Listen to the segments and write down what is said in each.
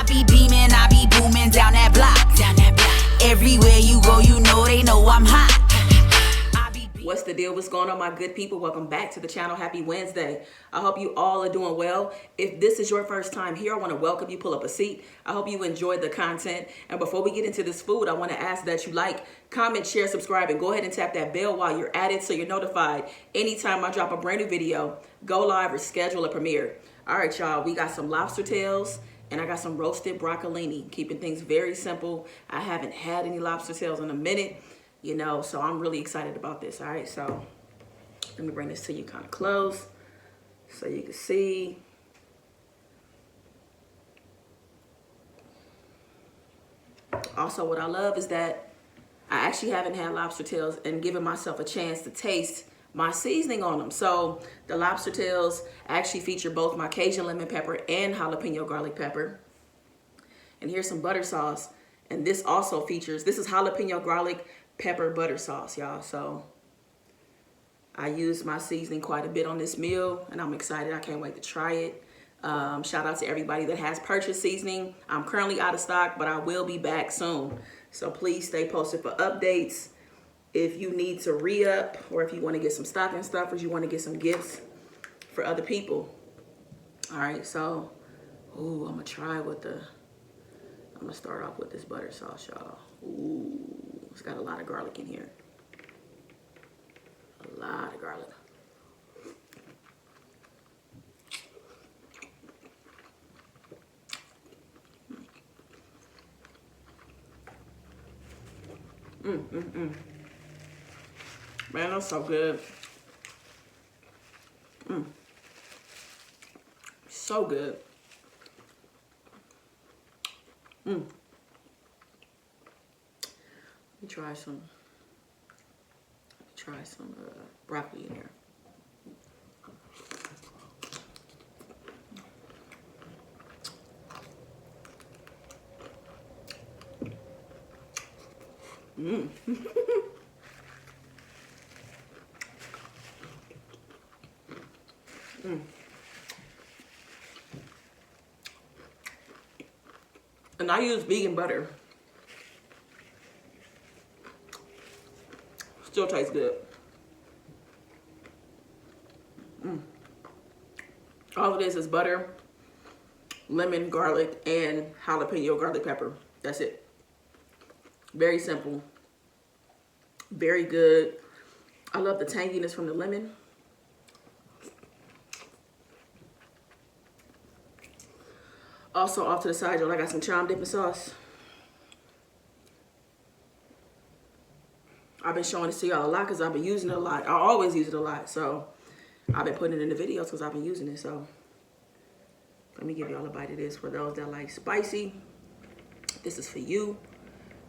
be beaming, I be booming down that block. Everywhere you go, you know they know I'm hot. What's the deal? What's going on, my good people? Welcome back to the channel. Happy Wednesday. I hope you all are doing well. If this is your first time here, I want to welcome you. Pull up a seat. I hope you enjoyed the content. And before we get into this food, I want to ask that you like, comment, share, subscribe, and go ahead and tap that bell while you're at it so you're notified anytime I drop a brand new video, go live, or schedule a premiere. All right, y'all, we got some lobster tails and I got some roasted broccolini, keeping things very simple. I haven't had any lobster tails in a minute. You know, so I'm really excited about this. All right, so let me bring this to you kind of close so you can see. Also, what I love is that I actually haven't had lobster tails and given myself a chance to taste my seasoning on them. So the lobster tails actually feature both my Cajun lemon pepper and jalapeno garlic pepper. And here's some butter sauce. And this also features, this is jalapeno garlic pepper butter sauce, y'all. So I used my seasoning quite a bit on this meal and I'm excited. I can't wait to try it. Shout out to everybody that has purchased seasoning. I'm currently out of stock, but I will be back soon. So please stay posted for updates. If you need to re-up or if you want to get some stocking stuffers, you want to get some gifts for other people. All right, so ooh, I'm gonna start off with this butter sauce, y'all. Ooh. It's got a lot of garlic in here. A lot of garlic. Man, that's so good. So good. Let me try some broccoli in here. And I use vegan butter. Still tastes good. All of this is butter, lemon, garlic, and jalapeno garlic pepper. That's it. Very simple. Very good. I love the tanginess from the lemon. Also, off to the side, y'all, I got some chiam dipping sauce. I've been showing this to y'all a lot because I've been using it a lot. I always use it a lot, so I've been putting it in the videos because I've been using it. So let me give y'all a bite of this for those that like spicy. This is for you.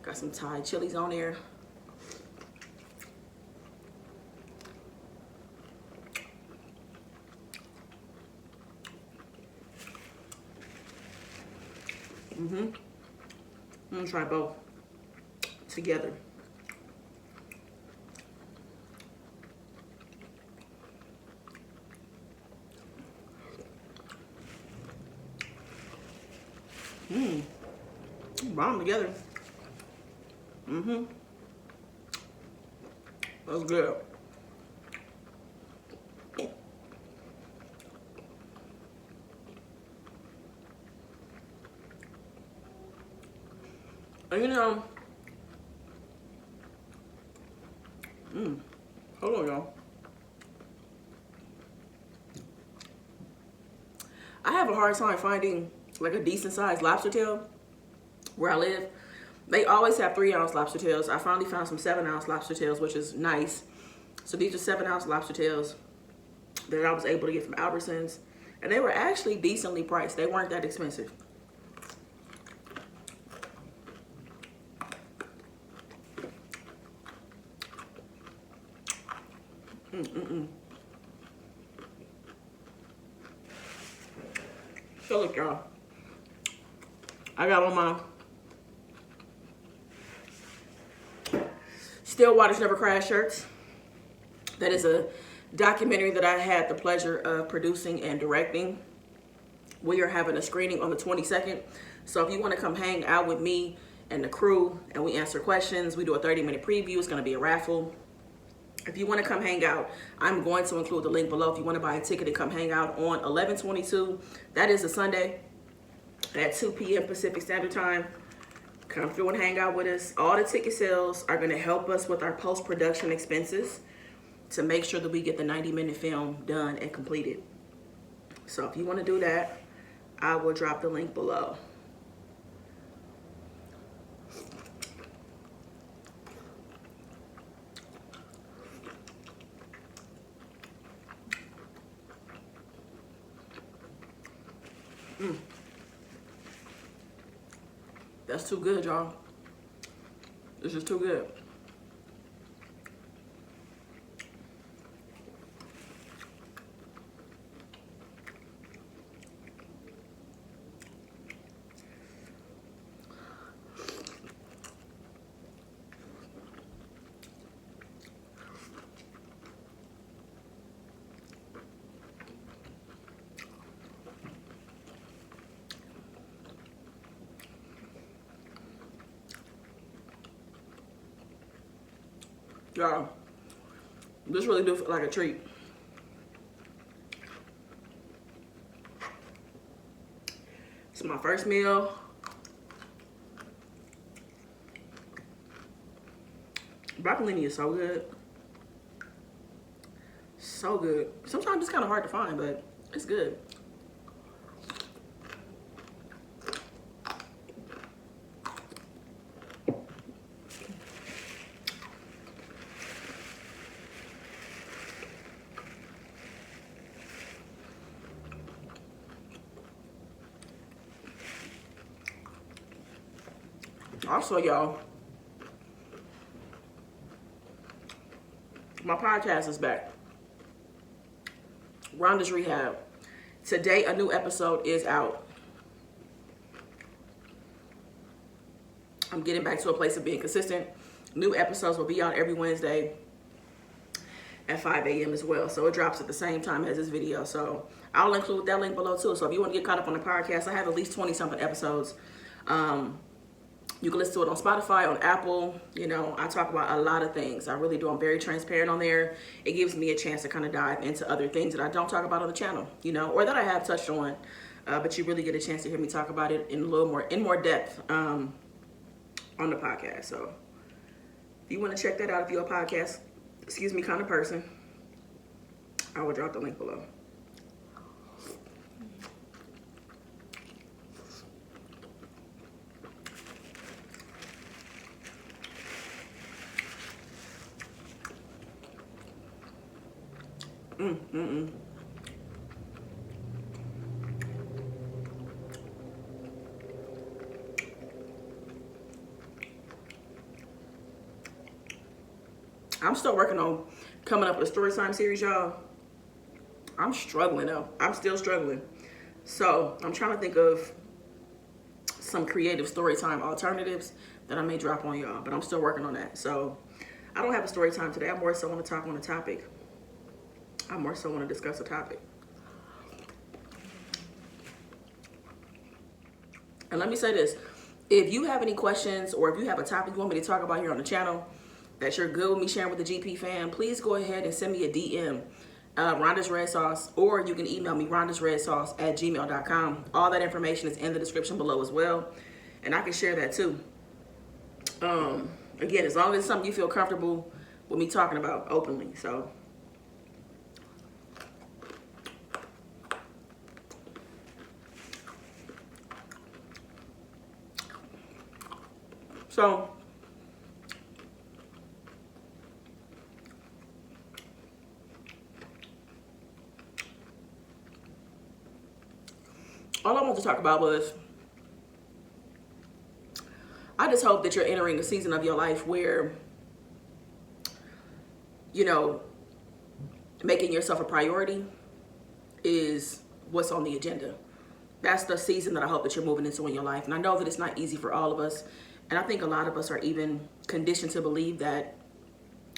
Got some Thai chilies on there. I'm gonna try both together. Bomb together. That's good. And you know, hold on, y'all. I have a hard time finding like a decent sized lobster tail where I live. They always have 3-ounce lobster tails. I finally found some 7-ounce lobster tails, which is nice. So these are 7-ounce lobster tails that I was able to get from Albertsons. And they were actually decently priced. They weren't that expensive. So look, y'all. I got on my Still Waters Never Crash shirts. That is a documentary that I had the pleasure of producing and directing. We are having a screening on the 22nd. So if you want to come hang out with me and the crew and we answer questions, we do a 30-minute preview. It's going to be a raffle. If you want to come hang out, I'm going to include the link below. If you want to buy a ticket and come hang out on 11/22, that is a Sunday at 2 p.m. Pacific Standard Time. Come through and hang out with us. All the ticket sales are going to help us with our post-production expenses to make sure that we get the 90-minute film done and completed. So if you want to do that, I will drop the link below. That's too good, y'all. This is too good. Y'all, this really do feel like a treat. It's my first meal. Broccolini is so good. So good. Sometimes it's kind of hard to find, but it's good. Also, y'all, my podcast is back. Rhonda's Rehab. Today, a new episode is out. I'm getting back to a place of being consistent. New episodes will be out every Wednesday at 5 a.m. as well. So it drops at the same time as this video. So I'll include that link below too. So if you want to get caught up on the podcast, I have at least 20-something episodes. You can listen to it on Spotify, on Apple. You know, I talk about a lot of things. I really do. I'm very transparent on there. It gives me a chance to kind of dive into other things that I don't talk about on the channel, you know, or that I have touched on. But you really get a chance to hear me talk about it in more depth on the podcast. So if you want to check that out, if you're a podcast, kind of person, I will drop the link below. I'm still working on coming up with a story time series, y'all. I'm struggling though. I'm still struggling. So I'm trying to think of some creative story time alternatives that I may drop on y'all, but I'm still working on that. So I don't have a story time today. I more so want to talk on a topic. I more so want to discuss a topic. And let me say this. If you have any questions or if you have a topic you want me to talk about here on the channel that you're good with me sharing with the GP fam, please go ahead and send me a DM, Rhonda's Red Sauce, or you can email me, rhondasredsauce@gmail.com. All that information is in the description below as well. And I can share that too. Again, as long as it's something you feel comfortable with me talking about openly. So all I want to talk about was, I just hope that you're entering a season of your life where, you know, making yourself a priority is what's on the agenda. That's the season that I hope that you're moving into in your life. And I know that it's not easy for all of us. And I think a lot of us are even conditioned to believe that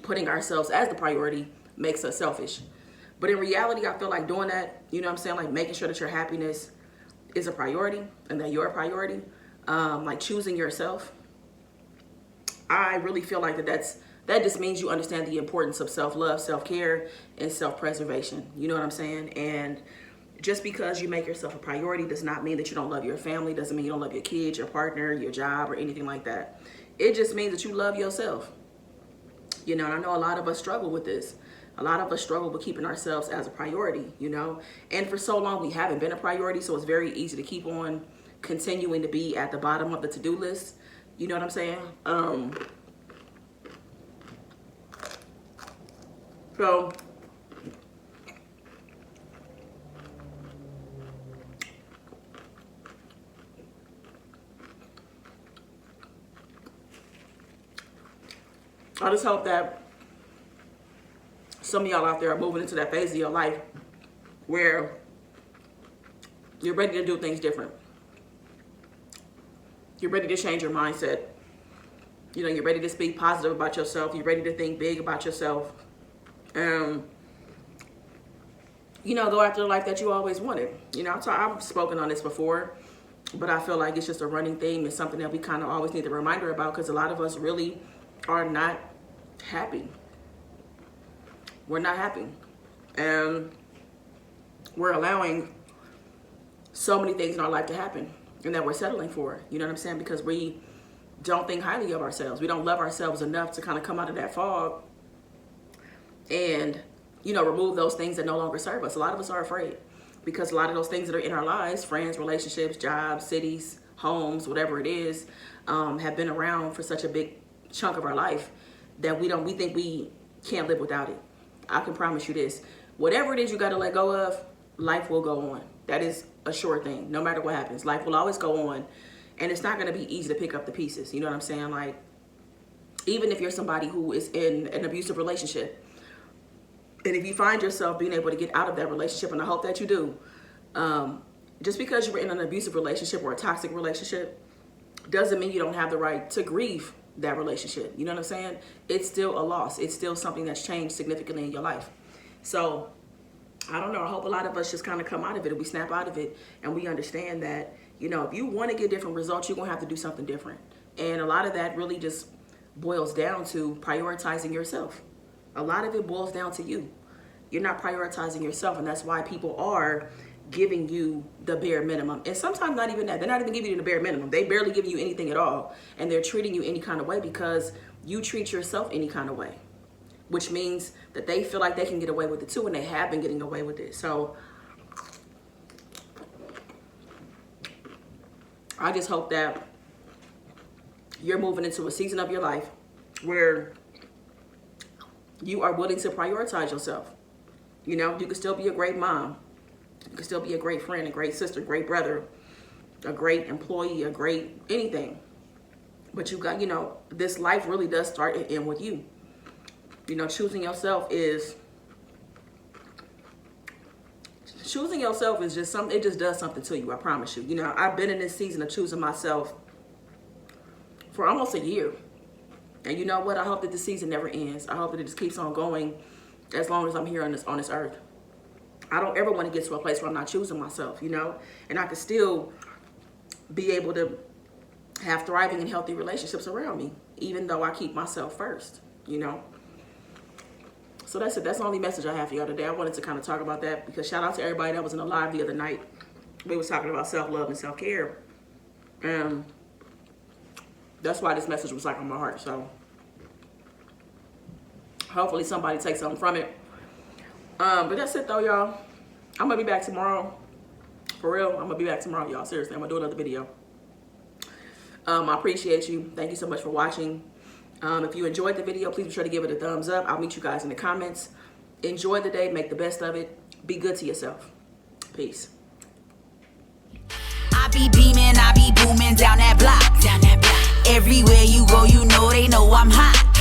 putting ourselves as the priority makes us selfish. But in reality, I feel like doing that, you know what I'm saying, like making sure that your happiness is a priority and that you're a priority, like choosing yourself, I really feel like that just means you understand the importance of self-love, self-care, and self-preservation. You know what I'm saying? And just because you make yourself a priority does not mean that you don't love your family, doesn't mean you don't love your kids, your partner, your job, or anything like that. It just means that you love yourself. You know, and I know a lot of us struggle with this. A lot of us struggle with keeping ourselves as a priority, you know. And for so long, we haven't been a priority, so it's very easy to keep on continuing to be at the bottom of the to-do list. You know what I'm saying? So I just hope that some of y'all out there are moving into that phase of your life where you're ready to do things different. You're ready to change your mindset. You know, you're ready to speak positive about yourself. You're ready to think big about yourself. You know, go after the life that you always wanted. You know, I've spoken on this before, but I feel like it's just a running theme. It's something that we kind of always need a reminder about, because a lot of us really are not happy. We're not happy. And we're allowing so many things in our life to happen and that we're settling for. You know what I'm saying? Because we don't think highly of ourselves. We don't love ourselves enough to kind of come out of that fog and, you know, remove those things that no longer serve us. A lot of us are afraid because a lot of those things that are in our lives, friends, relationships, jobs, cities, homes, whatever it is, have been around for such a big chunk of our life that we think we can't live without it. I can promise you this. Whatever it is you got to let go of, life will go on. That is a sure thing. No matter what happens, life will always go on. And it's not going to be easy to pick up the pieces. You know what I'm saying? Like, even if you're somebody who is in an abusive relationship, and if you find yourself being able to get out of that relationship, and I hope that you do, just because you're in an abusive relationship or a toxic relationship doesn't mean you don't have the right to grieve that relationship. You know what I'm saying? It's still a loss. It's still something that's changed significantly in your life. So I don't know. I hope a lot of us just kind of come out of it, and we snap out of it, and we understand that, you know, if you want to get different results, you're going to have to do something different. And a lot of that really just boils down to prioritizing yourself. A lot of it boils down to you. You're not prioritizing yourself, and that's why people are giving you the bare minimum. And sometimes not even that. They're not even giving you the bare minimum. They barely give you anything at all. And they're treating you any kind of way because you treat yourself any kind of way, which means that they feel like they can get away with it too, and they have been getting away with it. So I just hope that you're moving into a season of your life where you are willing to prioritize yourself. You know, you can still be a great mom. You can still be a great friend, a great sister, great brother, a great employee, a great anything. But you got, you know, this life really does start and end with you. You know, choosing yourself is just something, it just does something to you, I promise you. You know, I've been in this season of choosing myself for almost a year. And you know what? I hope that the season never ends. I hope that it just keeps on going as long as I'm here on this earth. I don't ever want to get to a place where I'm not choosing myself, you know, and I can still be able to have thriving and healthy relationships around me, even though I keep myself first, you know. So that's it. That's the only message I have for y'all today. I wanted to kind of talk about that because shout out to everybody that was in the live the other night. We was talking about self-love and self-care. And that's why this message was like on my heart. So hopefully somebody takes something from it. But that's it though, y'all. I'm gonna be back tomorrow. For real, I'm gonna be back tomorrow, y'all. Seriously, I'm gonna do another video. I appreciate you. Thank you so much for watching. If you enjoyed the video, please be sure to give it a thumbs up. I'll meet you guys in the comments. Enjoy the day, make the best of it. Be good to yourself. Peace. I be beaming, I be booming down that block. Everywhere you go, you know they know I'm hot.